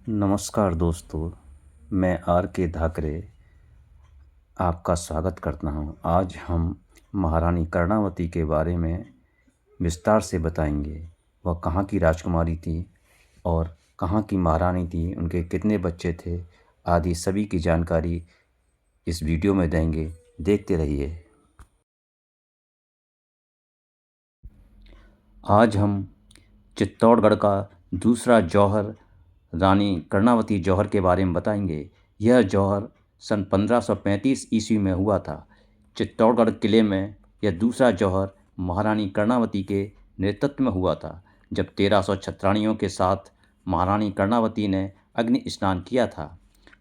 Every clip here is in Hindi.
नमस्कार दोस्तों, मैं आर के धाकरे आपका स्वागत करता हूं। आज हम महारानी कर्णावती के बारे में विस्तार से बताएंगे। वह कहाँ की राजकुमारी थी और कहाँ की महारानी थी, उनके कितने बच्चे थे आदि सभी की जानकारी इस वीडियो में देंगे। देखते रहिए। आज हम चित्तौड़गढ़ का दूसरा जौहर रानी कर्णावती जौहर के बारे में बताएंगे। यह जौहर सन 1535 ईस्वी में हुआ था। चित्तौड़गढ़ किले में यह दूसरा जौहर महारानी कर्णावती के नेतृत्व में हुआ था, जब 1300 छत्राणियों के साथ महारानी कर्णावती ने अग्नि स्नान किया था।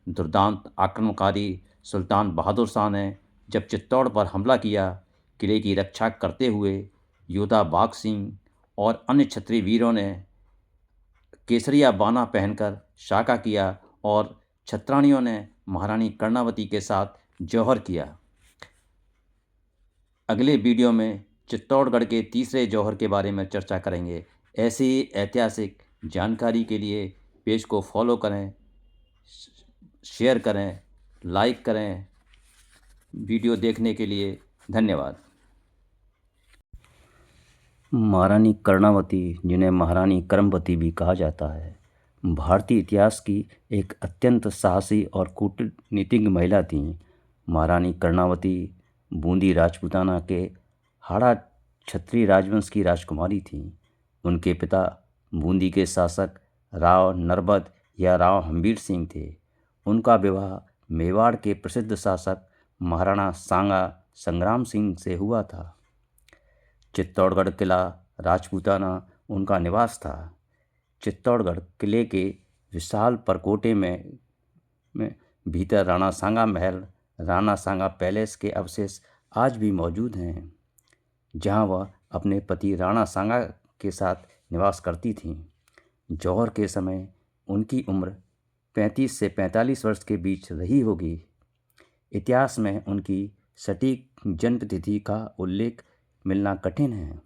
दुर्दांत आक्रमणकारी सुल्तान बहादुर शाह ने जब चित्तौड़ पर हमला किया, किले की रक्षा करते हुए योद्धा बाघ सिंह और अन्य क्षत्रिय वीरों ने केसरिया बाना पहनकर साका किया और छत्राणियों ने महारानी कर्णावती के साथ जौहर किया। अगले वीडियो में चित्तौड़गढ़ के तीसरे जौहर के बारे में चर्चा करेंगे। ऐसी ही ऐतिहासिक जानकारी के लिए पेज को फॉलो करें, शेयर करें, लाइक करें। वीडियो देखने के लिए धन्यवाद। महारानी कर्णावती, जिन्हें महारानी करमवती भी कहा जाता है, भारतीय इतिहास की एक अत्यंत साहसी और कूटनीतिज्ञ महिला थीं। महारानी कर्णावती बूंदी राजपूताना के हाड़ा क्षत्रिय राजवंश की राजकुमारी थीं। उनके पिता बूंदी के शासक राव नरबद या राव हम्बीर सिंह थे। उनका विवाह मेवाड़ के प्रसिद्ध शासक महाराणा सांगा संग्राम सिंह से हुआ था। चित्तौड़गढ़ किला राजपूताना उनका निवास था। चित्तौड़गढ़ किले के विशाल परकोटे में भीतर राणा सांगा महल, राणा सांगा पैलेस के अवशेष आज भी मौजूद हैं, जहां वह अपने पति राणा सांगा के साथ निवास करती थीं। जौहर के समय उनकी उम्र 35 से 45 वर्ष के बीच रही होगी। इतिहास में उनकी सटीक जन्म तिथि का उल्लेख मिलना कठिन है।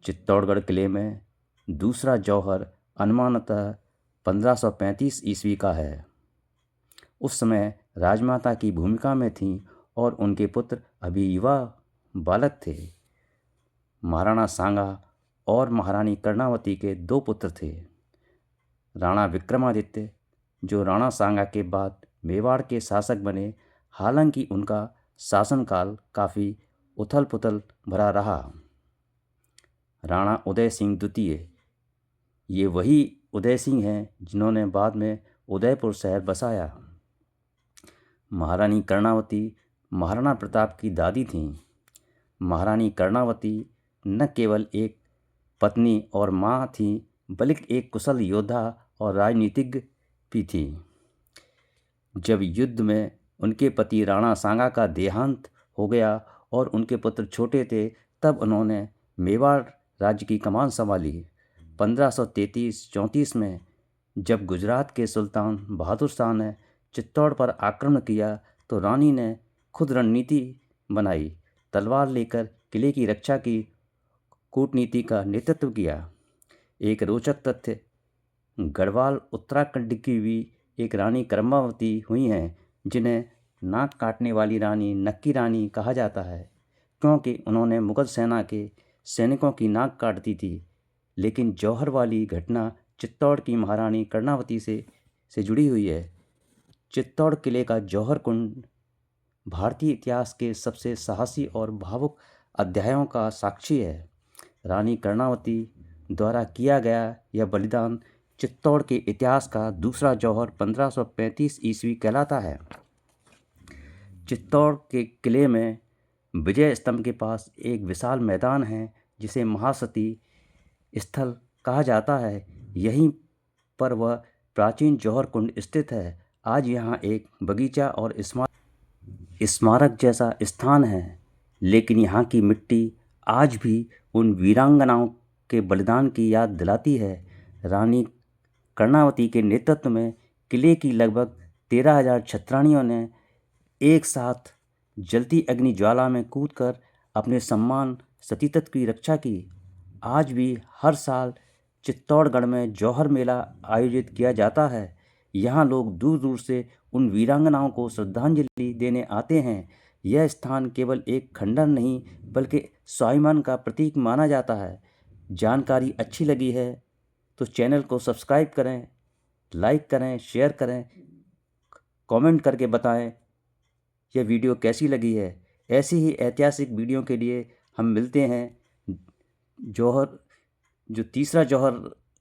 चित्तौड़गढ़ किले में दूसरा जौहर अनुमानतः 1535 ईस्वी का है। उस समय राजमाता की भूमिका में थीं और उनके पुत्र अभी युवा बालक थे। महाराणा सांगा और महारानी कर्णावती के 2 पुत्र थे। राणा विक्रमादित्य, जो राणा सांगा के बाद मेवाड़ के शासक बने, हालांकि उनका शासनकाल काफ़ी उथल पुथल भरा रहा। राणा उदय सिंह द्वितीय, ये वही उदय सिंह हैं जिन्होंने बाद में उदयपुर शहर बसाया। महारानी कर्णावती महाराणा प्रताप की दादी थीं। महारानी कर्णावती न केवल एक पत्नी और माँ थीं, बल्कि एक कुशल योद्धा और राजनीतिज्ञ भी थीं। जब युद्ध में उनके पति राणा सांगा का देहांत हो गया और उनके पुत्र छोटे थे, तब उन्होंने मेवाड़ राज्य की कमान संभाली। 1533-34 में जब गुजरात के सुल्तान बहादुर शाह ने चित्तौड़ पर आक्रमण किया, तो रानी ने खुद रणनीति बनाई, तलवार लेकर किले की रक्षा की कूटनीति का नेतृत्व किया। एक रोचक तथ्य, गढ़वाल उत्तराखंड की भी एक रानी कर्मावती हुई हैं, जिन्हें नाक काटने वाली रानी नक्की रानी कहा जाता है, क्योंकि उन्होंने मुगल सेना के सैनिकों की नाक काट दी थी। लेकिन जौहर वाली घटना चित्तौड़ की महारानी कर्णावती से जुड़ी हुई है। चित्तौड़ किले का जौहर कुंड भारतीय इतिहास के सबसे साहसी और भावुक अध्यायों का साक्षी है। रानी कर्णावती द्वारा किया गया यह बलिदान चित्तौड़ के इतिहास का दूसरा जौहर 1535 ईस्वी कहलाता है। चित्तौड़ के किले में विजय स्तंभ के पास एक विशाल मैदान है, जिसे महासती स्थल कहा जाता है। यहीं पर वह प्राचीन जौहर कुंड स्थित है। आज यहाँ एक बगीचा और स्मारक जैसा स्थान है, लेकिन यहाँ की मिट्टी आज भी उन वीरांगनाओं के बलिदान की याद दिलाती है। रानी कर्णावती के नेतृत्व में किले की लगभग 13,000 छत्राणियों ने एक साथ जलती अग्नि ज्वाला में कूदकर अपने सम्मान सतीत्व की रक्षा की। आज भी हर साल चित्तौड़गढ़ में जौहर मेला आयोजित किया जाता है। यहाँ लोग दूर दूर से उन वीरांगनाओं को श्रद्धांजलि देने आते हैं। यह स्थान केवल एक खंडर नहीं बल्कि स्वाभिमान का प्रतीक माना जाता है। जानकारी अच्छी लगी है तो चैनल को सब्सक्राइब करें, लाइक करें, शेयर करें, कमेंट करके बताएं यह वीडियो कैसी लगी है। ऐसी ही ऐतिहासिक वीडियो के लिए हम मिलते हैं। जौहर जो तीसरा जौहर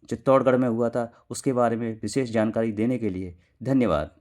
चित्तौड़गढ़ में हुआ था उसके बारे में विशेष जानकारी देने के लिए धन्यवाद।